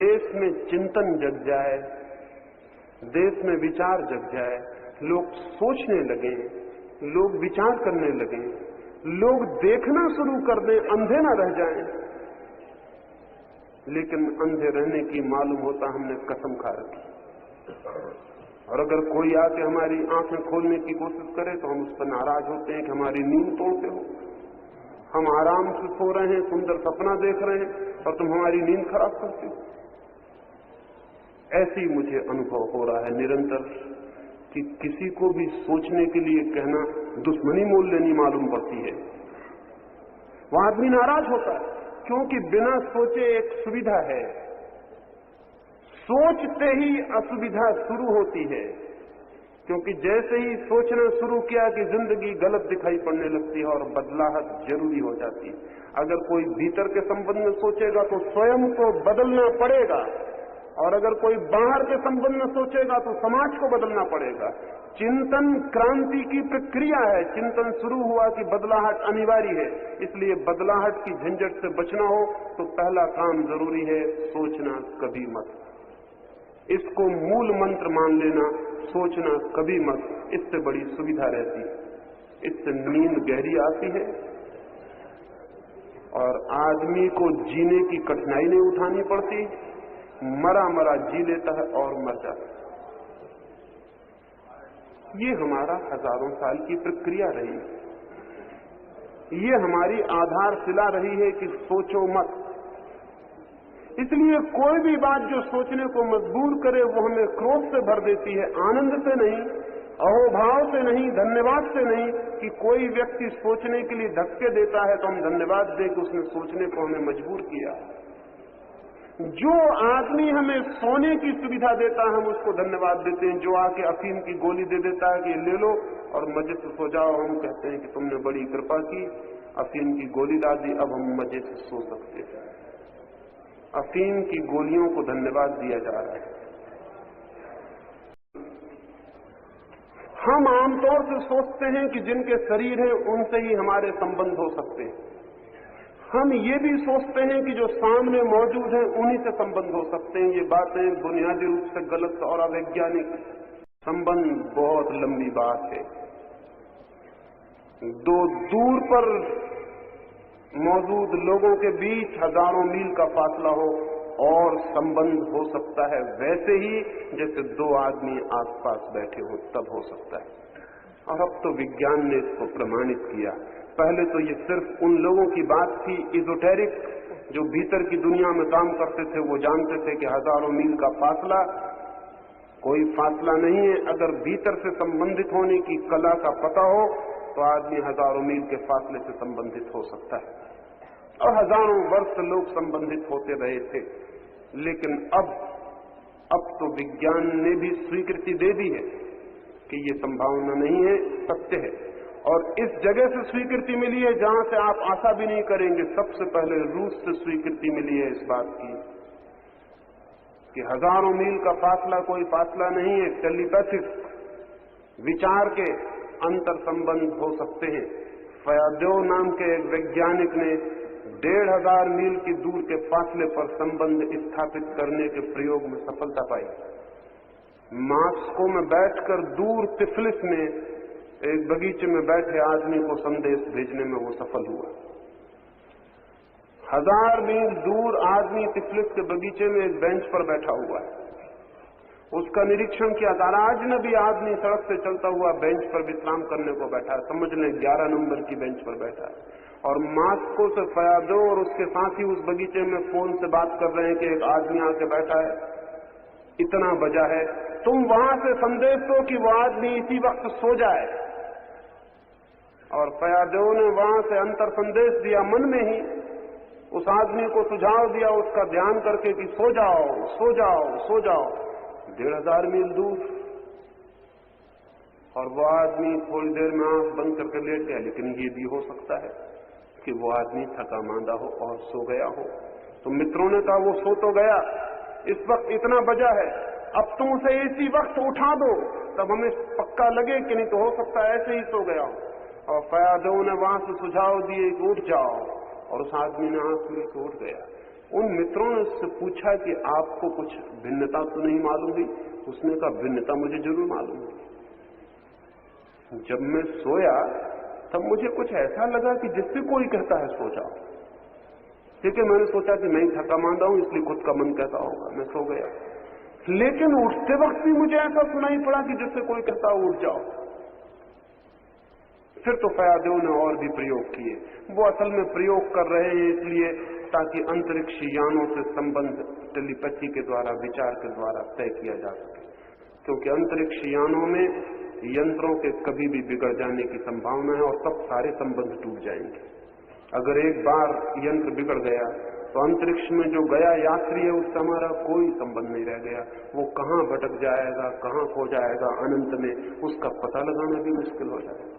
देश में चिंतन जग जाए, देश में विचार जग जाए, लोग सोचने लगे, लोग विचार करने लगे, लोग देखना शुरू कर दें, अंधे ना रह जाएं। लेकिन अंधे रहने की मालूम होता हमने कसम खा रखी। और अगर कोई आके हमारी आंखें खोलने की कोशिश करे तो हम उस पर नाराज होते हैं कि हमारी नींद तोड़ते हो। हम आराम से सो रहे हैं, सुंदर सपना देख रहे हैं और तुम हमारी नींद खराब करते हो। ऐसे ही मुझे अनुभव हो रहा है निरंतर कि किसी को भी सोचने के लिए कहना दुश्मनी मोल लेनी मालूम पड़ती है। वह आदमी नाराज होता है क्योंकि बिना सोचे एक सुविधा है, सोचते ही असुविधा शुरू होती है। क्योंकि जैसे ही सोचना शुरू किया कि जिंदगी गलत दिखाई पड़ने लगती है और बदलाहट जरूरी हो जाती है। अगर कोई भीतर के संबंध में सोचेगा तो स्वयं को बदलना पड़ेगा, और अगर कोई बाहर के संबंध में सोचेगा तो समाज को बदलना पड़ेगा। चिंतन क्रांति की प्रक्रिया है। चिंतन शुरू हुआ कि बदलाहट अनिवार्य है, इसलिए बदलाहट की झंझट से बचना हो तो पहला काम जरूरी है सोचना कभी मत। इसको मूल मंत्र मान लेना, सोचना कभी मत। इससे बड़ी सुविधा रहती है, इससे नींद गहरी आती है और आदमी को जीने की कठिनाई नहीं उठानी पड़ती। मरा मरा जी लेता है और मर जाता है। ये हमारा हजारों साल की प्रक्रिया रही है। ये हमारी आधारशिला रही है कि सोचो मत। इसलिए कोई भी बात जो सोचने को मजबूर करे वो हमें क्रोध से भर देती है, आनंद से नहीं, अहोभाव से नहीं, धन्यवाद से नहीं। कि कोई व्यक्ति सोचने के लिए धक्के देता है तो हम धन्यवाद दें कि उसने सोचने को हमें मजबूर किया। जो आदमी हमें सोने की सुविधा देता है हम उसको धन्यवाद देते हैं। जो आके अफीम की गोली दे देता है कि ले लो और मजे से सो जाओ, हम कहते हैं कि तुमने बड़ी कृपा की, अफीम की गोली ला दी, अब हम मजे से सो सकते हैं। अफीम की गोलियों को धन्यवाद दिया जा रहा है। हम आमतौर से सोचते हैं कि जिनके शरीर है उनसे ही हमारे संबंध हो सकते हैं। हम ये भी सोचते हैं कि जो सामने मौजूद है उन्हीं से संबंध हो सकते हैं। ये बातें बुनियादी रूप से गलत और अवैज्ञानिक। संबंध बहुत लंबी बात है। दो दूर पर मौजूद लोगों के बीच हजारों मील का फासला हो और संबंध हो सकता है, वैसे ही जैसे दो आदमी आसपास बैठे हो तब हो सकता है। और अब तो विज्ञान ने इसको प्रमाणित किया। पहले तो ये सिर्फ उन लोगों की बात थी इजोटेरिक, जो भीतर की दुनिया में काम करते थे। वो जानते थे कि हजारों मील का फासला कोई फासला नहीं है। अगर भीतर से संबंधित होने की कला का पता हो तो आदमी हजारों मील के फासले से संबंधित हो सकता है। और हजारों वर्ष लोग संबंधित होते रहे थे। लेकिन अब तो विज्ञान ने भी स्वीकृति दे दी है कि ये संभावना नहीं है, सत्य है। और इस जगह से स्वीकृति मिली है जहां से आप आशा भी नहीं करेंगे। सबसे पहले रूस से स्वीकृति मिली है इस बात की कि हजारों मील का फासला कोई फासला नहीं है। टेलीपैथिक विचार के अंतर संबंध हो सकते हैं। फयादेव नाम के एक वैज्ञानिक ने 1500 मील की दूर के फासले पर संबंध स्थापित करने के प्रयोग में सफलता पाई। मॉस्को में बैठकर दूर तिफलिस में एक बगीचे में बैठे आदमी को संदेश भेजने में वो सफल हुआ। 1000 मील दूर आदमी तिफलिस के बगीचे में एक बेंच पर बैठा हुआ है। उसका निरीक्षण किया। अजनबी आदमी सड़क से चलता हुआ बेंच पर विश्राम करने को बैठा है। समझ लें 11 नंबर की बेंच पर बैठा है। और मॉस्को से फयादो और उसके साथी उस बगीचे में फोन से बात कर रहे हैं कि एक आदमी आके बैठा है, इतना बजा है, तुम वहां से संदेश दो कि वो आदमी इसी वक्त सो जाए। और फयादो ने वहां से अंतर संदेश दिया, मन में ही उस आदमी को सुझाव दिया उसका ध्यान करके कि सो जाओ सो जाओ सो जाओ। 1500 मील दूर। और वो आदमी थोड़ी देर में आंख बंद करके लेट गया। लेकिन ये भी हो सकता है कि वो आदमी थका मांदा हो और सो गया हो। तो मित्रों ने कहा वो सो तो गया, इस वक्त इतना बजा है, अब तुम उसे इसी वक्त उठा दो तब हमें पक्का लगे कि नहीं तो हो सकता है ऐसे ही सो गया हो। और फयादो ने वहां से सुझाव दिए कि उठ जाओ। और उस आदमी ने आंख खुली के उठ गया। उन मित्रों ने उससे पूछा कि आपको कुछ भिन्नता तो नहीं मालूम हुई? उसने कहा भिन्नता मुझे जरूर मालूम हुई। जब मैं सोया तब मुझे कुछ ऐसा लगा कि जिससे कोई कहता है सो जाओ, क्योंकि मैंने सोचा कि मैं ही थका मांदा हूं इसलिए खुद का मन कहता होगा, मैं सो गया। लेकिन उठते वक्त भी मुझे ऐसा सुनाई पड़ा कि जिससे कोई कहता उठ जाओ। फिर तो फयादेव ने और भी प्रयोग किए। वो असल में प्रयोग कर रहे हैं इसलिए ताकि अंतरिक्ष यानों से संबंध टेलीपैथी के द्वारा, विचार के द्वारा तय किया जा सके, क्योंकि अंतरिक्ष यानों में यंत्रों के कभी भी बिगड़ जाने की संभावना है और तब सारे संबंध टूट जाएंगे। अगर एक बार यंत्र बिगड़ गया तो अंतरिक्ष में जो गया यात्री है उससे हमारा कोई संबंध नहीं रह गया। वो कहां भटक जाएगा, कहां खो जाएगा अनंत में, उसका पता लगाना भी मुश्किल हो जाएगा।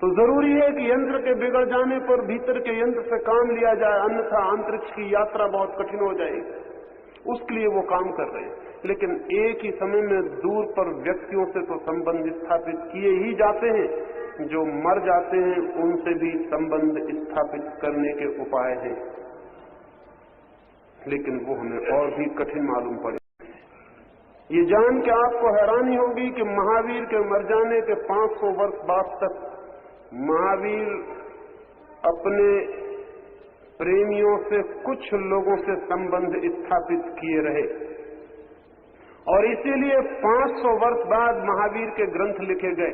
तो जरूरी है कि यंत्र के बिगड़ जाने पर भीतर के यंत्र से काम लिया जाए, अन्यथा अंतरिक्ष की यात्रा बहुत कठिन हो जाएगी। उसके लिए वो काम कर रहे हैं। लेकिन एक ही समय में दूर पर व्यक्तियों से तो संबंध स्थापित किए ही जाते हैं, जो मर जाते हैं उनसे भी संबंध स्थापित करने के उपाय हैं, लेकिन वो हमें और भी कठिन मालूम पड़े। ये जान के आपको हैरानी होगी कि महावीर के मर जाने के 500 वर्ष बाद तक महावीर अपने प्रेमियों से कुछ लोगों से संबंध स्थापित किए रहे और इसीलिए 500 वर्ष बाद महावीर के ग्रंथ लिखे गए।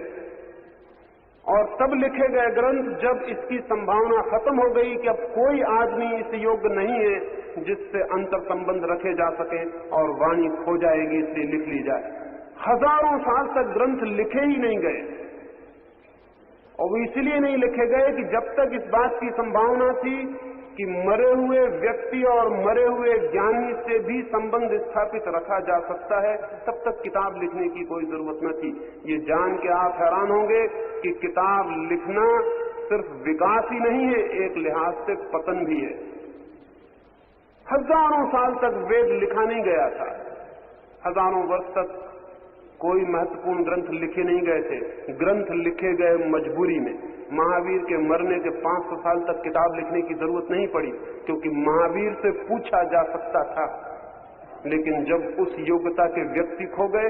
और तब लिखे गए ग्रंथ जब इसकी संभावना खत्म हो गई कि अब कोई आदमी इस योग्य नहीं है जिससे अंतर संबंध रखे जा सके और वाणी खो जाएगी, इसलिए लिख ली जाए। हजारों साल तक ग्रंथ लिखे ही नहीं गए और वो इसलिए नहीं लिखे गए कि जब तक इस बात की संभावना थी कि मरे हुए व्यक्ति और मरे हुए ज्ञानी से भी संबंध स्थापित रखा जा सकता है, तब तक किताब लिखने की कोई जरूरत न थी। ये जान के आप हैरान होंगे कि किताब लिखना सिर्फ विकास ही नहीं है, एक लिहाज से पतन भी है। हजारों साल तक वेद लिखा नहीं गया था, हजारों वर्ष तक कोई महत्वपूर्ण ग्रंथ लिखे नहीं गए थे। ग्रंथ लिखे गए मजबूरी में। महावीर के मरने के 500 साल तक किताब लिखने की जरूरत नहीं पड़ी, क्योंकि महावीर से पूछा जा सकता था। लेकिन जब उस योग्यता के व्यक्ति खो गए,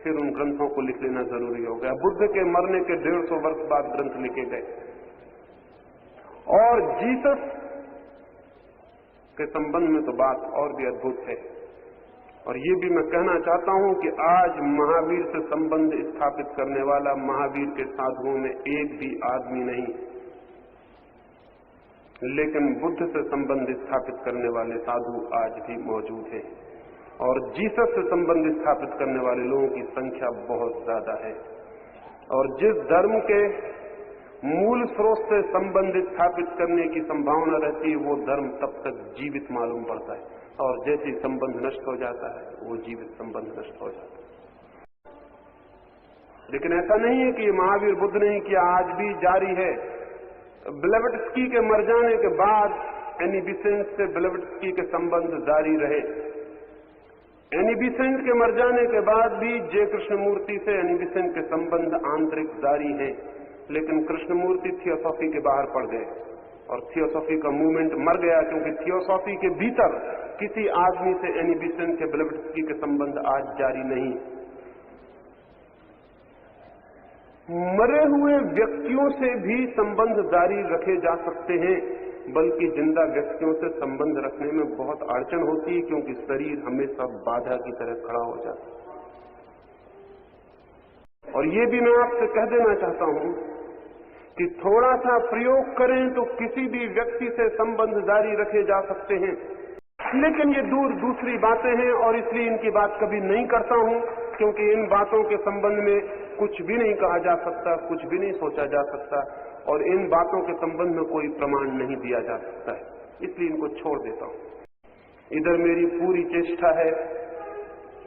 फिर उन ग्रंथों को लिख लेना जरूरी हो गया। बुद्ध के मरने के 150 वर्ष बाद ग्रंथ लिखे गए। और जीसस के संबंध में तो बात और भी अद्भुत है। और ये भी मैं कहना चाहता हूं कि आज महावीर से संबंध स्थापित करने वाला महावीर के साधुओं में एक भी आदमी नहीं, लेकिन बुद्ध से संबंध स्थापित करने वाले साधु आज भी मौजूद हैं। और जीसस से संबंध स्थापित करने वाले लोगों की संख्या बहुत ज्यादा है। और जिस धर्म के मूल स्रोत से संबंध स्थापित करने की संभावना रहती है, वो धर्म तब तक जीवित मालूम पड़ता है, और जैसे ही संबंध नष्ट हो जाता है वो जीवित संबंध नष्ट हो जाता है। लेकिन ऐसा नहीं है कि महावीर बुद्ध ने ही किया, आज भी जारी है। ब्लेवत्स्की के मर जाने के बाद एनी बेसेंट से ब्लेवत्स्की के संबंध जारी रहे। एनी बेसेंट के मर जाने के बाद भी जे कृष्णमूर्ति से एनी बेसेंट के संबंध आंतरिक जारी हैं, लेकिन कृष्णमूर्ति थियोसॉफी के बाहर पड़ गए और थियोसॉफी का मूवमेंट मर गया, क्योंकि थियोसॉफी के भीतर किसी आदमी से एनी बेसेंट के ब्लेवत्स्की के संबंध आज जारी नहीं। मरे हुए व्यक्तियों से भी संबंध जारी रखे जा सकते हैं, बल्कि जिंदा व्यक्तियों से संबंध रखने में बहुत अड़चन होती है, क्योंकि शरीर हमेशा बाधा की तरह खड़ा हो जाता है। और ये भी मैं आपसे कह देना चाहता हूं कि थोड़ा सा प्रयोग करें तो किसी भी व्यक्ति से संबंध जारी रखे जा सकते हैं। लेकिन ये दूसरी बातें हैं और इसलिए इनकी बात कभी नहीं करता हूं, क्योंकि इन बातों के संबंध में कुछ भी नहीं कहा जा सकता, कुछ भी नहीं सोचा जा सकता, और इन बातों के संबंध में कोई प्रमाण नहीं दिया जा सकता है, इसलिए इनको छोड़ देता हूं। इधर मेरी पूरी चेष्टा है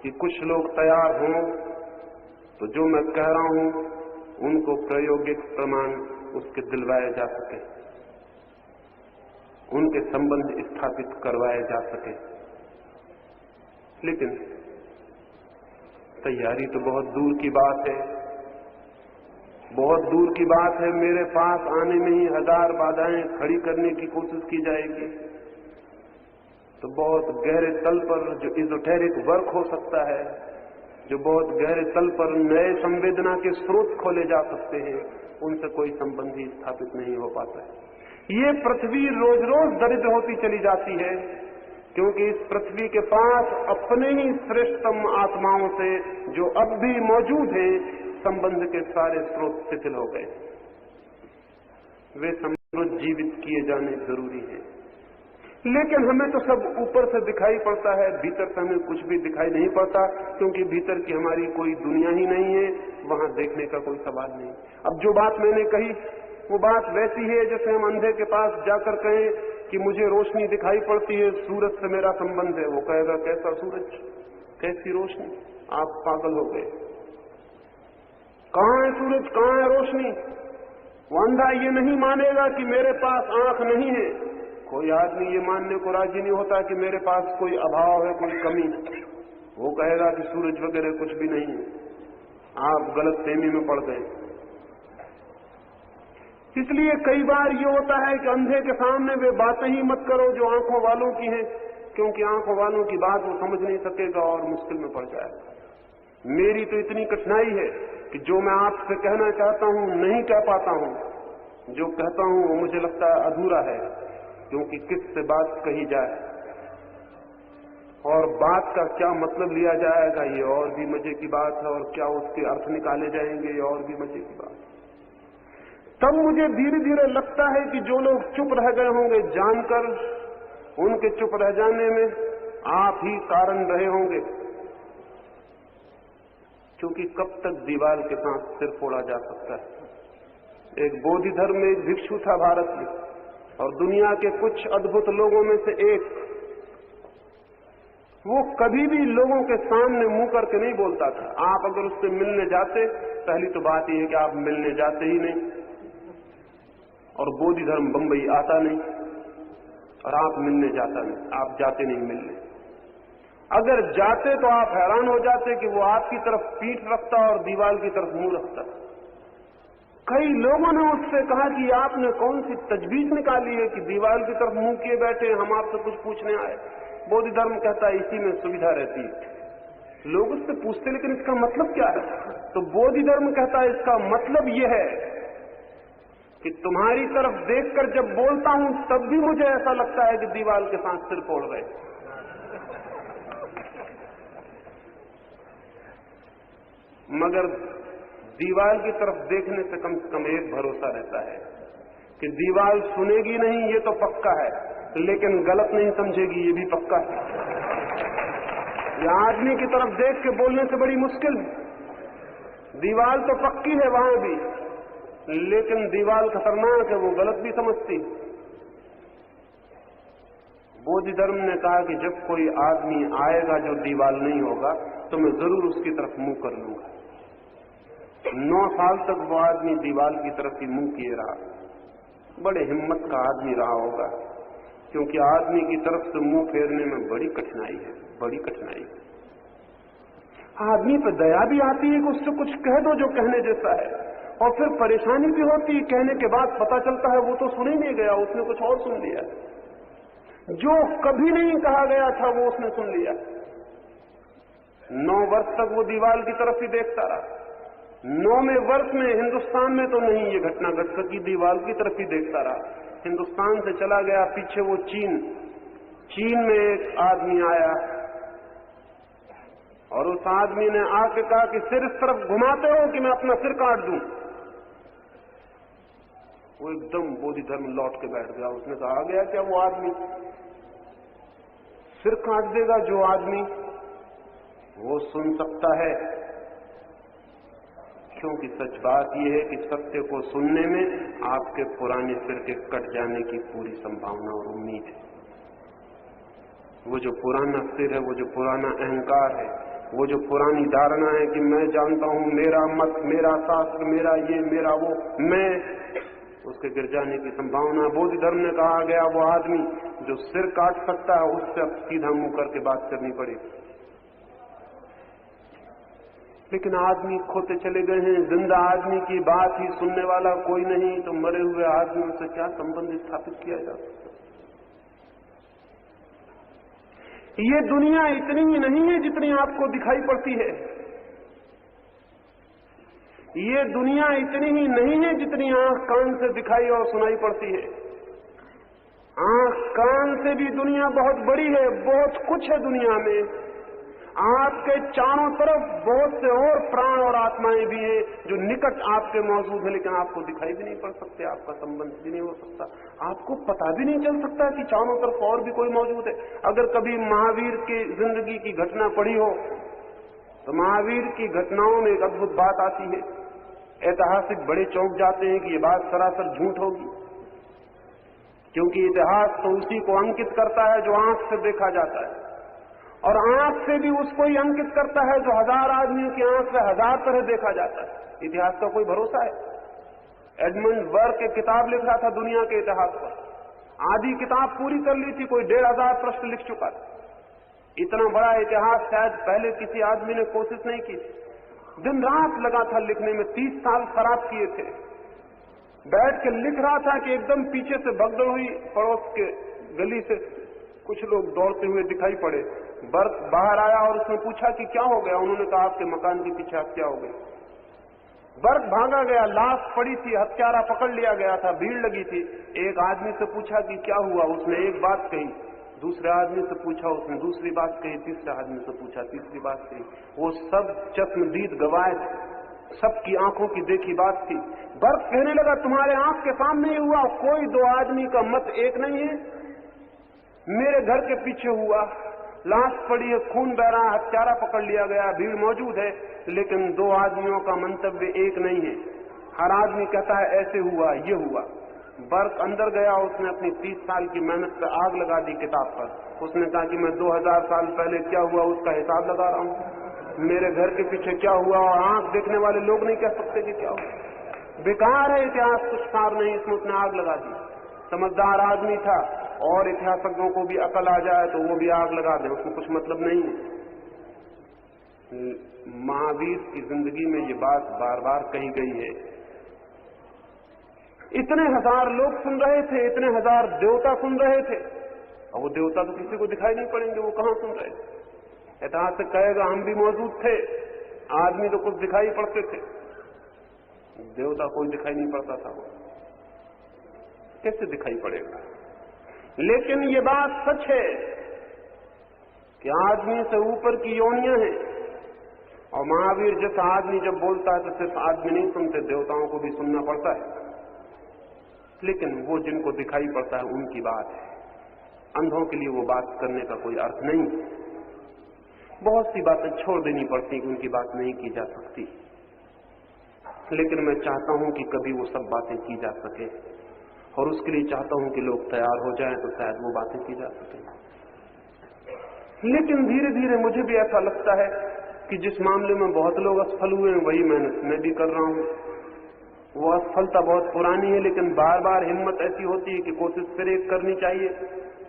कि कुछ लोग तैयार हों तो जो मैं कह रहा हूं उनको प्रायोगिक प्रमाण उसके दिलवाए जा सके, उनके संबंध स्थापित करवाए जा सके। लेकिन तैयारी तो बहुत दूर की बात है, बहुत दूर की बात है। मेरे पास आने में ही 1000 बाधाएं खड़ी करने की कोशिश की जाएगी। तो बहुत गहरे तल पर जो इजोटेरिक वर्क हो सकता है, जो बहुत गहरे तल पर नए संवेदना के स्रोत खोले जा सकते हैं, उनसे कोई संबंध ही स्थापित नहीं हो पाता है। ये पृथ्वी रोज रोज दरिद्र होती चली जाती है, क्योंकि इस पृथ्वी के पास अपने ही श्रेष्ठतम आत्माओं से जो अब भी मौजूद हैं, संबंध के सारे स्रोत शिथिल हो गए। वे संबंध जीवित किए जाने जरूरी है। लेकिन हमें तो सब ऊपर से दिखाई पड़ता है, भीतर से हमें कुछ भी दिखाई नहीं पड़ता, क्योंकि भीतर की हमारी कोई दुनिया ही नहीं है, वहां देखने का कोई सवाल नहीं। अब जो बात मैंने कही वो बात वैसी है जैसे हम अंधे के पास जाकर कहें कि मुझे रोशनी दिखाई पड़ती है, सूरज से मेरा संबंध है। वो कहेगा कैसा सूरज, कैसी रोशनी, आप पागल हो गए, कहां है सूरज, कहां है रोशनी। वो अंधा ये नहीं मानेगा कि मेरे पास आंख नहीं है। कोई आदमी ये मानने को राजी नहीं होता कि मेरे पास कोई अभाव है, कोई कमी। वो कहेगा कि सूरज वगैरह कुछ भी नहीं है। आप गलत फहमी में पड़ गए। इसलिए कई बार ये होता है कि अंधे के सामने वे बातें ही मत करो जो आंखों वालों की हैं, क्योंकि आंखों वालों की बात वो समझ नहीं सकेगा और मुश्किल में पड़ जाएगा। मेरी तो इतनी कठिनाई है कि जो मैं आपसे कहना चाहता हूं नहीं कह पाता हूं, जो कहता हूं वो मुझे लगता है अधूरा है, क्योंकि किससे बात कही जाए और बात का क्या मतलब लिया जाएगा, ये और भी मजे की बात है, और क्या उसके अर्थ निकाले जाएंगे, ये और भी मजे की बात। तब मुझे धीरे धीरे लगता है कि जो लोग चुप रह गए होंगे जानकर, उनके चुप रह जाने में आप ही कारण रहे होंगे, क्योंकि कब तक दीवार के साथ सिर फोड़ा जा सकता है। एक बोधि धर्म में एक भिक्षु था भारत में, और दुनिया के कुछ अद्भुत लोगों में से एक। वो कभी भी लोगों के सामने मुंह करके नहीं बोलता था। आप अगर उससे मिलने जाते, पहली तो बात यह है कि आप मिलने जाते ही नहीं, और बोधि धर्म बंबई आता नहीं, और आप मिलने जाता नहीं, आप जाते नहीं मिलने। अगर जाते तो आप हैरान हो जाते कि वो आपकी तरफ पीठ रखता और दीवार की तरफ मुंह रखता। कई लोगों ने उससे कहा कि आपने कौन सी तजवीज निकाली है कि दीवार की तरफ मुंह किए बैठे, हम आपसे कुछ पूछने आए। बोधि धर्म कहता है इसी में सुविधा रहती है। लोग उससे पूछते लेकिन इसका मतलब क्या है? तो बोधि धर्म कहता है इसका मतलब यह है कि तुम्हारी तरफ देखकर जब बोलता हूं तब भी मुझे ऐसा लगता है कि दीवार के साथ सिर फोड़ गए। मगर दीवार की तरफ देखने से कम एक भरोसा रहता है कि दीवार सुनेगी नहीं, ये तो पक्का है, लेकिन गलत नहीं समझेगी, ये भी पक्का है। या आदमी की तरफ देख के बोलने से बड़ी मुश्किल है। दीवार तो पक्की है वहां भी, लेकिन दीवार खतरनाक है, वो गलत भी समझती। बोधि धर्म ने कहा कि जब कोई आदमी आएगा जो दीवार नहीं होगा तो मैं जरूर उसकी तरफ मुंह कर लूंगा। 9 साल तक वो आदमी दीवार की तरफ ही मुंह किए रहा। बड़े हिम्मत का आदमी रहा होगा, क्योंकि आदमी की तरफ से मुंह फेरने में बड़ी कठिनाई है, बड़ी कठिनाई है। आदमी पर दया भी आती है कि उससे कुछ कह दो जो कहने जैसा है, और फिर परेशानी भी होती है, कहने के बाद पता चलता है वो तो सुन ही नहीं गया, उसने कुछ और सुन लिया। जो कभी नहीं कहा गया था वो उसने सुन लिया। 9 वर्ष तक वो दीवार की तरफ ही देखता रहा। 9वें वर्ष में हिंदुस्तान में तो नहीं ये घटना घट सकी, दीवार की तरफ ही देखता रहा। हिंदुस्तान से चला गया पीछे वो चीन में एक आदमी आया, और उस आदमी ने आके कहा कि सिर इस तरफ घुमाते हो कि मैं अपना सिर काट दूं। वो एकदम बोधि धर्म लौट के बैठ गया। उसने कहा आ गया क्या वो आदमी, सिर काट देगा जो आदमी वो सुन सकता है। क्योंकि सच बात यह है कि सत्य को सुनने में आपके पुराने सिर के कट जाने की पूरी संभावना और उम्मीद है। वो जो पुराना सिर है, वो जो पुराना अहंकार है, वो जो पुरानी धारणा है कि मैं जानता हूं, मेरा मत, मेरा शास्त्र, मेरा ये, मेरा वो, मैं, उसके गिर जाने की संभावना। बोधि धर्म ने कहा गया वो आदमी जो सिर काट सकता है उससे अब सीधा मुंह करके बात करनी पड़ेगी। लेकिन आदमी खोते चले गए हैं, जिंदा आदमी की बात ही सुनने वाला कोई नहीं, तो मरे हुए आदमियों से क्या संबंध स्थापित किया जा सकता? ये दुनिया इतनी ही नहीं है जितनी आपको दिखाई पड़ती है। ये दुनिया इतनी ही नहीं है जितनी आंख कान से दिखाई और सुनाई पड़ती है। आंख कान से भी दुनिया बहुत बड़ी है, बहुत कुछ है दुनिया में। आपके चारों तरफ बहुत से और प्राण और आत्माएं भी हैं जो निकट आपके मौजूद है, लेकिन आपको दिखाई भी नहीं पड़ सकते, आपका संबंध भी नहीं हो सकता, आपको पता भी नहीं चल सकता कि चारों तरफ और भी कोई मौजूद है। अगर कभी महावीर की जिंदगी की घटना पढ़ी हो तो महावीर की घटनाओं में एक अद्भुत बात आती है। ऐतिहासिक बड़े चौंक जाते हैं कि ये बात सरासर झूठ होगी, क्योंकि इतिहास तो उसी को अंकित करता है जो आंख से देखा जाता है, और आंख से भी उसको ही अंकित करता है जो 1000 आदमियों की आंख से 1000 तरह देखा जाता है। इतिहास का कोई भरोसा है? एडमंड बर्क एक किताब लिख रहा था दुनिया के इतिहास पर, आधी किताब पूरी कर ली थी, कोई 1500 प्रश्न लिख चुका था। इतना बड़ा इतिहास शायद पहले किसी आदमी ने कोशिश नहीं की। दिन रात लगा था लिखने में, 30 साल खराब किए थे। बैठ के लिख रहा था कि एकदम पीछे से भगदड़ हुई, पड़ोस के गली से कुछ लोग दौड़ते हुए दिखाई पड़े। बर्क बाहर आया और उसने पूछा कि क्या हो गया। उन्होंने कहा आपके मकान के पीछे हत्या हो गई। बर्क भागा गया, लाश पड़ी थी, हत्यारा पकड़ लिया गया था, भीड़ लगी थी। एक आदमी से पूछा कि क्या हुआ, उसने एक बात कही। दूसरे आदमी से पूछा, उसने दूसरी बात कही। तीसरे आदमी से पूछा, तीसरी बात कही। वो सब चश्मदीद गवाह, सबकी आंखों की देखी बात थी। बर्क कहने लगा तुम्हारे आंख के सामने ही हुआ, कोई 2 आदमी का मत एक नहीं है। मेरे घर के पीछे हुआ, लाश पड़ी है, खून बह रहा है, हत्यारा पकड़ लिया गया, भीड़ मौजूद है, लेकिन 2 आदमियों का मंतव्य एक नहीं है। हर आदमी कहता है ऐसे हुआ, ये हुआ। बर्क अंदर गया, उसने अपनी 30 साल की मेहनत पर आग लगा दी किताब पर। उसने कहा कि मैं 2000 साल पहले क्या हुआ उसका हिसाब लगा रहा हूं, मेरे घर के पीछे क्या हुआ, और आंख देखने वाले लोग नहीं कह सकते कि क्या हुआ। बेकार है इतिहास, कुछ सार नहीं। इसमें उसने आग लगा दी। समझदार आदमी था, और इतिहासज्ञों को भी अकल आ जाए तो वो भी आग लगा दे, उसमें कुछ मतलब नहीं है। महावीर की जिंदगी में ये बात बार बार कही गई है। इतने 1000 लोग सुन रहे थे, इतने 1000 देवता सुन रहे थे, और वो देवता तो किसी को दिखाई नहीं पड़ेंगे, वो कहां सुन रहे थे। इतिहास से कहेगा हम भी मौजूद थे, आदमी तो कुछ दिखाई पड़ते थे, देवता कोई दिखाई नहीं पड़ता था। वो कैसे दिखाई पड़ेगा? लेकिन ये बात सच है कि आदमी से ऊपर की योनियां हैं, और महावीर जैसा आदमी जब बोलता है तो सिर्फ आदमी नहीं सुनते, देवताओं को भी सुनना पड़ता है। लेकिन वो जिनको दिखाई पड़ता है उनकी बात है, अंधों के लिए वो बात करने का कोई अर्थ नहीं। बहुत सी बातें छोड़ देनी पड़ती कि उनकी बात नहीं की जा सकती, लेकिन मैं चाहता हूं कि कभी वो सब बातें की जा सके, और उसके लिए चाहता हूं कि लोग तैयार हो जाएं तो शायद वो बातें की जा सके। लेकिन धीरे धीरे मुझे भी ऐसा लगता है कि जिस मामले में बहुत लोग असफल हुए हैं वही मेहनत मैं भी कर रहा हूं। वो असफलता बहुत पुरानी है, लेकिन बार बार हिम्मत ऐसी होती है कि कोशिश फिर एक करनी चाहिए।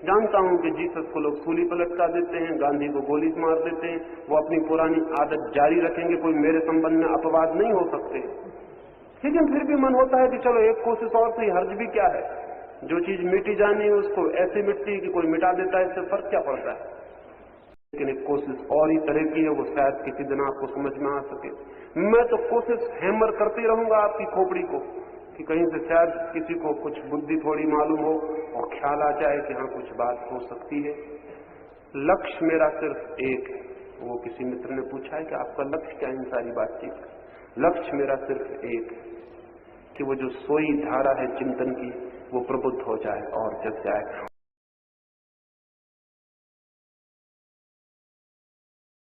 जानता हूं कि जीसस को लोग सूली पर लटका देते हैं, गांधी को गोली मार देते हैं, वो अपनी पुरानी आदत जारी रखेंगे, कोई मेरे संबंध में अपवाद नहीं हो सकते। लेकिन फिर भी मन होता है कि चलो एक कोशिश और सही, हर्ज भी क्या है। जो चीज मिटी जानी है उसको ऐसे मिटती है कि कोई मिटा देता है, इससे फर्क क्या पड़ता है। लेकिन एक कोशिश और ही तरह की है, वो शायद किसी दिन आपको समझ में आ सके। मैं तो कोशिश हैमर करते रहूंगा आपकी खोपड़ी को, कि कहीं से शायद किसी को कुछ बुद्धि थोड़ी मालूम हो और ख्याल आ जाए कि हाँ कुछ बात हो सकती है। लक्ष्य मेरा सिर्फ एक है। वो किसी मित्र ने पूछा है कि आपका लक्ष्य क्या है इन सारी बातचीत का? लक्ष्य मेरा सिर्फ एक है कि वो जो सोई धारा है चिंतन की वो प्रबुद्ध हो जाए और जग जाए।